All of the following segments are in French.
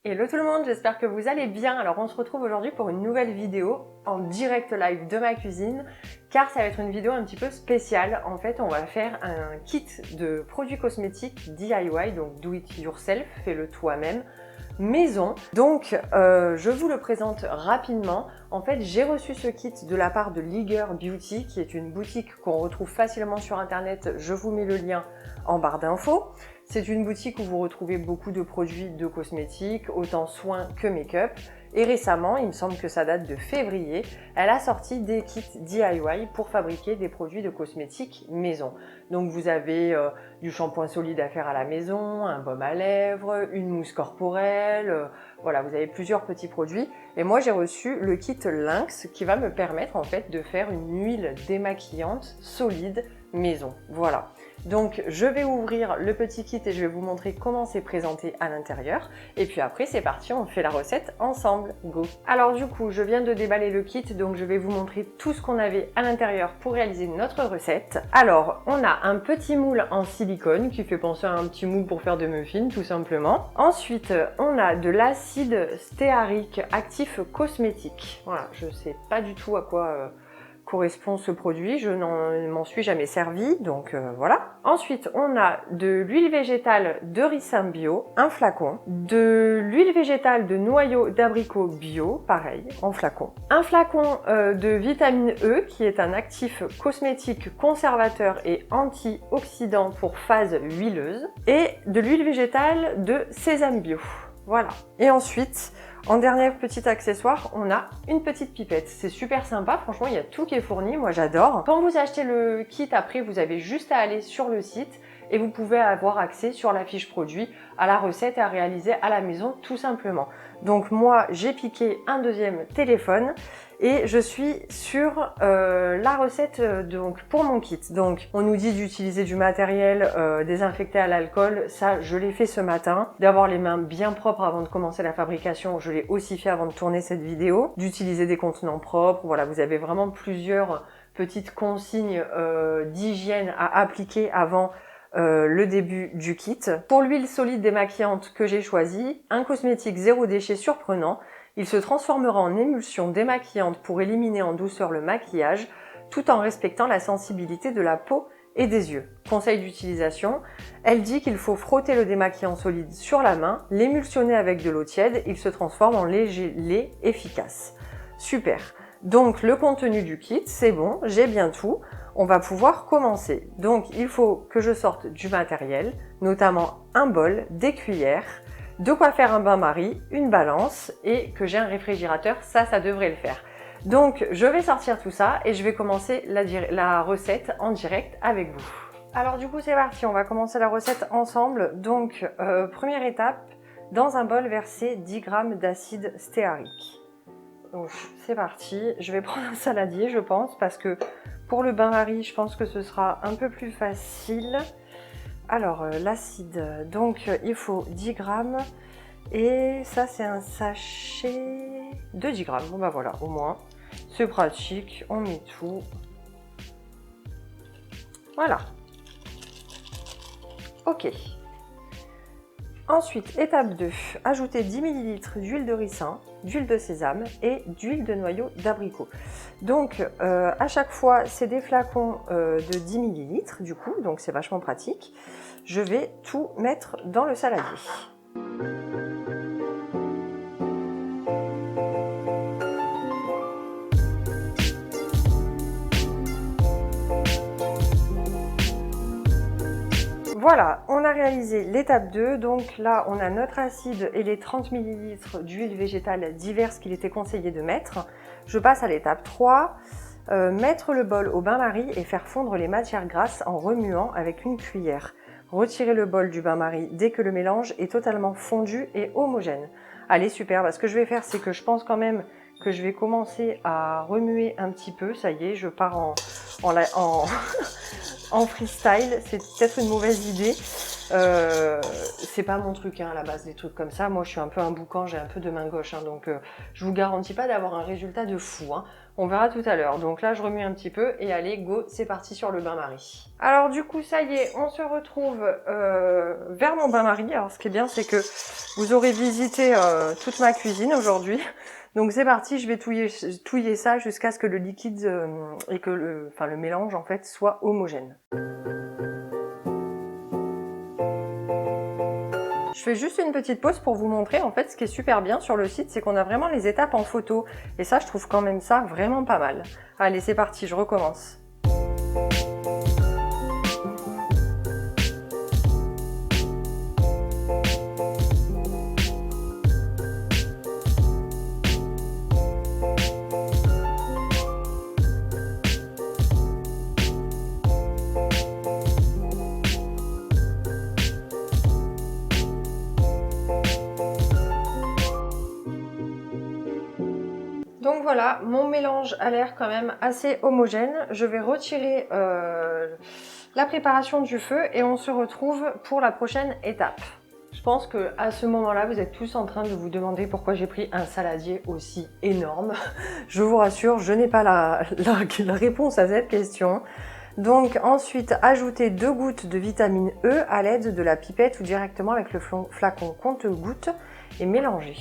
Hello tout le monde, j'espère que vous allez bien. Alors on se retrouve aujourd'hui pour une nouvelle vidéo en direct live de ma cuisine car ça va être une vidéo un petit peu spéciale. En fait on va faire un kit de produits cosmétiques DIY, donc do it yourself, fais-le toi-même, maison. Donc je vous le présente rapidement. En fait j'ai reçu ce kit de la part de Liger Beauty qui est une boutique qu'on retrouve facilement sur internet. Je vous mets le lien en barre d'infos. C'est une boutique où vous retrouvez beaucoup de produits de cosmétiques, autant soins que make-up. Et récemment, il me semble que ça date de février, elle a sorti des kits DIY pour fabriquer des produits de cosmétiques maison. Donc vous avez du shampoing solide à faire à la maison, un baume à lèvres, une mousse corporelle, voilà, vous avez plusieurs petits produits. Et moi j'ai reçu le kit Lynx qui va me permettre en fait de faire une huile démaquillante solide maison. Voilà. Donc je vais ouvrir le petit kit et je vais vous montrer comment c'est présenté à l'intérieur. Et puis après c'est parti, on fait la recette ensemble. Go! Alors du coup je viens de déballer le kit, donc je vais vous montrer tout ce qu'on avait à l'intérieur pour réaliser notre recette. Alors on a un petit moule en silicone qui fait penser à un petit moule pour faire des muffins tout simplement. Ensuite on a de l'acide stéarique actif cosmétique. Voilà, je sais pas du tout à quoi correspond ce produit, je m'en suis jamais servi, donc voilà. Ensuite, on a de l'huile végétale de ricin bio, un flacon, de l'huile végétale de noyau d'abricot bio, pareil, en flacon. Un flacon de vitamine E, qui est un actif cosmétique conservateur et antioxydant pour phase huileuse, et de l'huile végétale de sésame bio. Voilà. Et ensuite, en dernier petit accessoire, on a une petite pipette. C'est super sympa, franchement, il y a tout qui est fourni, moi j'adore. Quand vous achetez le kit, après, vous avez juste à aller sur le site et vous pouvez avoir accès sur la fiche produit à la recette et à réaliser à la maison tout simplement. Donc moi, j'ai piqué un deuxième téléphone et je suis sur la recette donc pour mon kit. Donc on nous dit d'utiliser du matériel désinfecté à l'alcool, ça je l'ai fait ce matin. D'avoir les mains bien propres avant de commencer la fabrication, je l'ai aussi fait avant de tourner cette vidéo. D'utiliser des contenants propres, voilà, vous avez vraiment plusieurs petites consignes d'hygiène à appliquer avant le début du kit. Pour l'huile solide démaquillante que j'ai choisie, un cosmétique zéro déchet surprenant. Il se transformera en émulsion démaquillante pour éliminer en douceur le maquillage, tout en respectant la sensibilité de la peau et des yeux. Conseil d'utilisation, elle dit qu'il faut frotter le démaquillant solide sur la main, l'émulsionner avec de l'eau tiède, il se transforme en léger lait efficace. Super. Donc le contenu du kit, c'est bon, j'ai bien tout. On va pouvoir commencer. Donc il faut que je sorte du matériel, notamment un bol, des cuillères, de quoi faire un bain-marie, une balance et que j'ai un réfrigérateur, ça devrait le faire. Donc je vais sortir tout ça et je vais commencer la recette en direct avec vous. Alors du coup c'est parti, on va commencer la recette ensemble. Donc première étape, dans un bol verser 10 g d'acide stéarique. Donc c'est parti, je vais prendre un saladier je pense parce que pour le bain-marie je pense que ce sera un peu plus facile. Alors l'acide, donc il faut 10 g et ça c'est un sachet de 10 g. Bon bah voilà, au moins c'est pratique, on met tout. Voilà. Ok. Ensuite, étape 2, ajouter 10 ml d'huile de ricin, d'huile de sésame et d'huile de noyau d'abricot. Donc à chaque fois, c'est des flacons de 10 ml du coup, donc c'est vachement pratique. Je vais tout mettre dans le saladier. Voilà, on a réalisé l'étape 2, donc là on a notre acide et les 30 ml d'huile végétale diverses qu'il était conseillé de mettre. Je passe à l'étape 3, mettre le bol au bain-marie et faire fondre les matières grasses en remuant avec une cuillère. Retirer le bol du bain-marie dès que le mélange est totalement fondu et homogène. Allez, super, ce que je vais faire c'est que je pense quand même que je vais commencer à remuer un petit peu, ça y est, je pars en freestyle, c'est peut-être une mauvaise idée. C'est pas mon truc hein, à la base, des trucs comme ça. Moi, je suis un peu un boucan, j'ai un peu de main gauche, hein, donc je vous garantis pas d'avoir un résultat de fou. Hein. On verra tout à l'heure. Donc là, je remue un petit peu et allez, go, c'est parti sur le bain-marie. Alors du coup, ça y est, on se retrouve vers mon bain-marie. Alors ce qui est bien, c'est que vous aurez visité toute ma cuisine aujourd'hui. Donc c'est parti, je vais touiller ça jusqu'à ce que le liquide et que le mélange en fait soit homogène. Je fais juste une petite pause pour vous montrer en fait ce qui est super bien sur le site, c'est qu'on a vraiment les étapes en photo. Et ça, je trouve quand même ça vraiment pas mal. Allez, c'est parti, je recommence. Donc voilà, mon mélange a l'air quand même assez homogène. Je vais retirer la préparation du feu et on se retrouve pour la prochaine étape. Je pense qu'à ce moment-là, vous êtes tous en train de vous demander pourquoi j'ai pris un saladier aussi énorme. Je vous rassure, je n'ai pas la réponse à cette question. Donc ensuite, ajoutez 2 gouttes de vitamine E à l'aide de la pipette ou directement avec le flacon compte-gouttes et mélangez.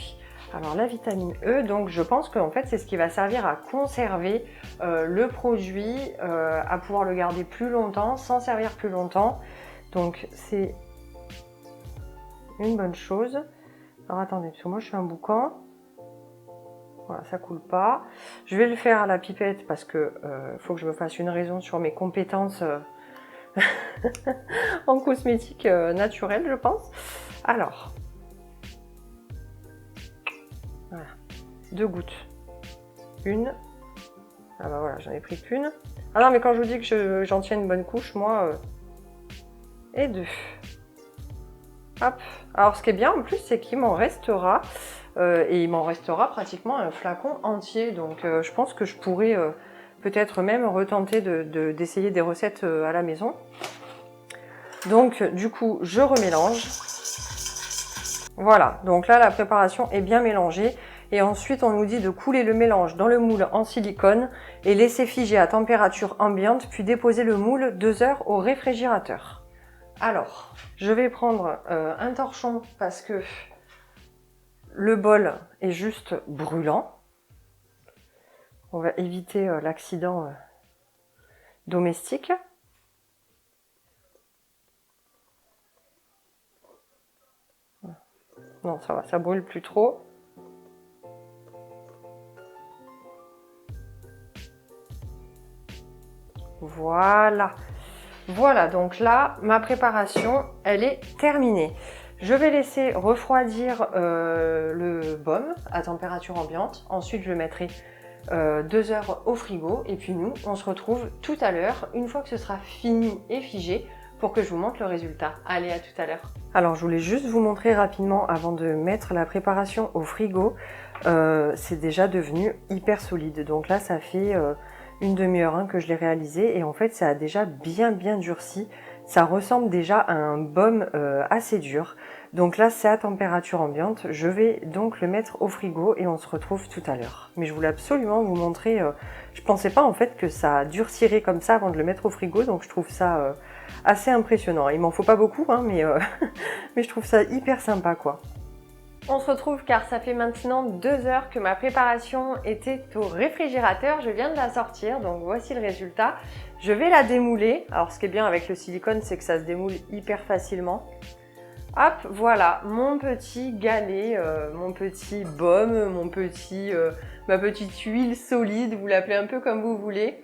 Alors la vitamine E, donc je pense qu'en fait c'est ce qui va servir à conserver le produit, à pouvoir le garder plus longtemps, s'en servir plus longtemps. Donc c'est une bonne chose. Alors attendez, parce que moi je suis un boucan. Voilà, ça coule pas. Je vais le faire à la pipette parce que faut que je me fasse une raison sur mes compétences en cosmétique naturelle, je pense. Alors, voilà, 2 gouttes. Une. Ah bah voilà, j'en ai pris qu'une. Ah non, mais quand je vous dis que j'en tiens une bonne couche, moi, et 2. Hop. Alors ce qui est bien en plus, c'est qu'il m'en restera, et il m'en restera pratiquement un flacon entier. Donc je pense que je pourrais peut-être même retenter d'essayer des recettes à la maison. Donc du coup, je remélange. Voilà, donc là la préparation est bien mélangée. Et ensuite, on nous dit de couler le mélange dans le moule en silicone et laisser figer à température ambiante, puis déposer le moule 2 heures au réfrigérateur. Alors, je vais prendre un torchon parce que le bol est juste brûlant. On va éviter l'accident domestique. Non, ça va, ça brûle plus trop. Voilà. Voilà, donc là, ma préparation, elle est terminée. Je vais laisser refroidir le baume à température ambiante. Ensuite, je le mettrai 2 heures au frigo. Et puis nous, on se retrouve tout à l'heure, une fois que ce sera fini et figé, pour que je vous montre le résultat. Allez, à tout à l'heure. Alors, je voulais juste vous montrer rapidement, avant de mettre la préparation au frigo, c'est déjà devenu hyper solide. Donc là, ça fait une demi-heure que je l'ai réalisé et en fait ça a déjà bien durci. Ça ressemble déjà à un baume assez dur. Donc là c'est à température ambiante. Je vais donc le mettre au frigo et on se retrouve tout à l'heure. Mais je voulais absolument vous montrer, je pensais pas en fait que ça durcirait comme ça avant de le mettre au frigo, donc je trouve ça assez impressionnant. Il m'en faut pas beaucoup hein, mais, mais je trouve ça hyper sympa quoi. On se retrouve car ça fait maintenant 2 heures que ma préparation était au réfrigérateur. Je viens de la sortir, donc voici le résultat. Je vais la démouler. Alors ce qui est bien avec le silicone, c'est que ça se démoule hyper facilement. Hop, voilà mon petit galet, mon petit baume, ma petite huile solide, vous l'appelez un peu comme vous voulez.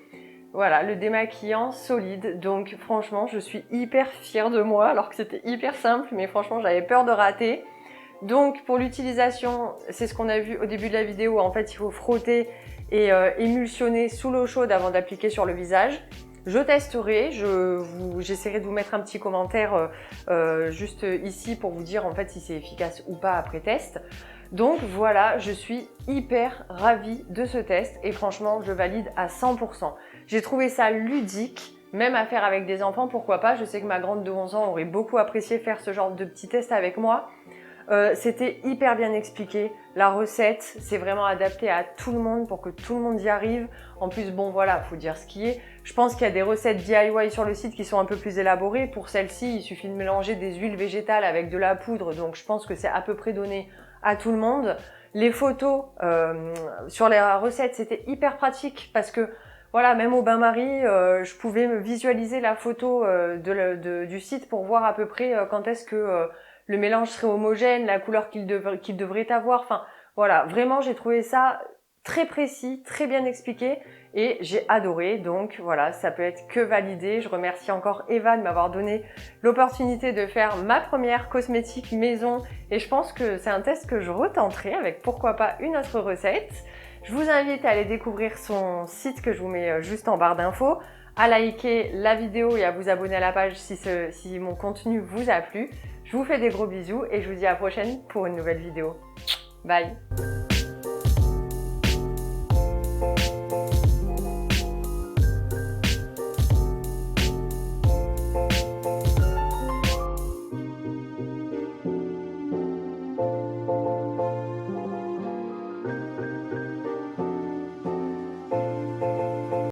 Voilà, le démaquillant solide. Donc franchement, je suis hyper fière de moi, alors que c'était hyper simple, mais franchement, j'avais peur de rater. Donc pour l'utilisation, c'est ce qu'on a vu au début de la vidéo, en fait il faut frotter et émulsionner sous l'eau chaude avant d'appliquer sur le visage. Je testerai, j'essaierai de vous mettre un petit commentaire juste ici pour vous dire en fait si c'est efficace ou pas après test. Donc voilà, je suis hyper ravie de ce test et franchement, je valide à 100%. J'ai trouvé ça ludique, même à faire avec des enfants, pourquoi pas. Je sais que ma grande de 11 ans aurait beaucoup apprécié faire ce genre de petit test avec moi. C'était hyper bien expliqué. La recette, c'est vraiment adapté à tout le monde pour que tout le monde y arrive. En plus, bon voilà, faut dire ce qui est. Je pense qu'il y a des recettes DIY sur le site qui sont un peu plus élaborées. Pour celle-ci, il suffit de mélanger des huiles végétales avec de la poudre. Donc je pense que c'est à peu près donné à tout le monde. Les photos sur les recettes, c'était hyper pratique parce que voilà, même au bain-marie, je pouvais me visualiser la photo du site pour voir à peu près quand est-ce que le mélange serait homogène, la couleur qu'il devrait avoir. Enfin, voilà, vraiment, j'ai trouvé ça très précis, très bien expliqué et j'ai adoré. Donc voilà, ça peut être que validé. Je remercie encore Eva de m'avoir donné l'opportunité de faire ma première cosmétique maison et je pense que c'est un test que je retenterai avec pourquoi pas une autre recette. Je vous invite à aller découvrir son site que je vous mets juste en barre d'infos, à liker la vidéo et à vous abonner à la page si mon contenu vous a plu. Je vous fais des gros bisous et je vous dis à la prochaine pour une nouvelle vidéo. Bye!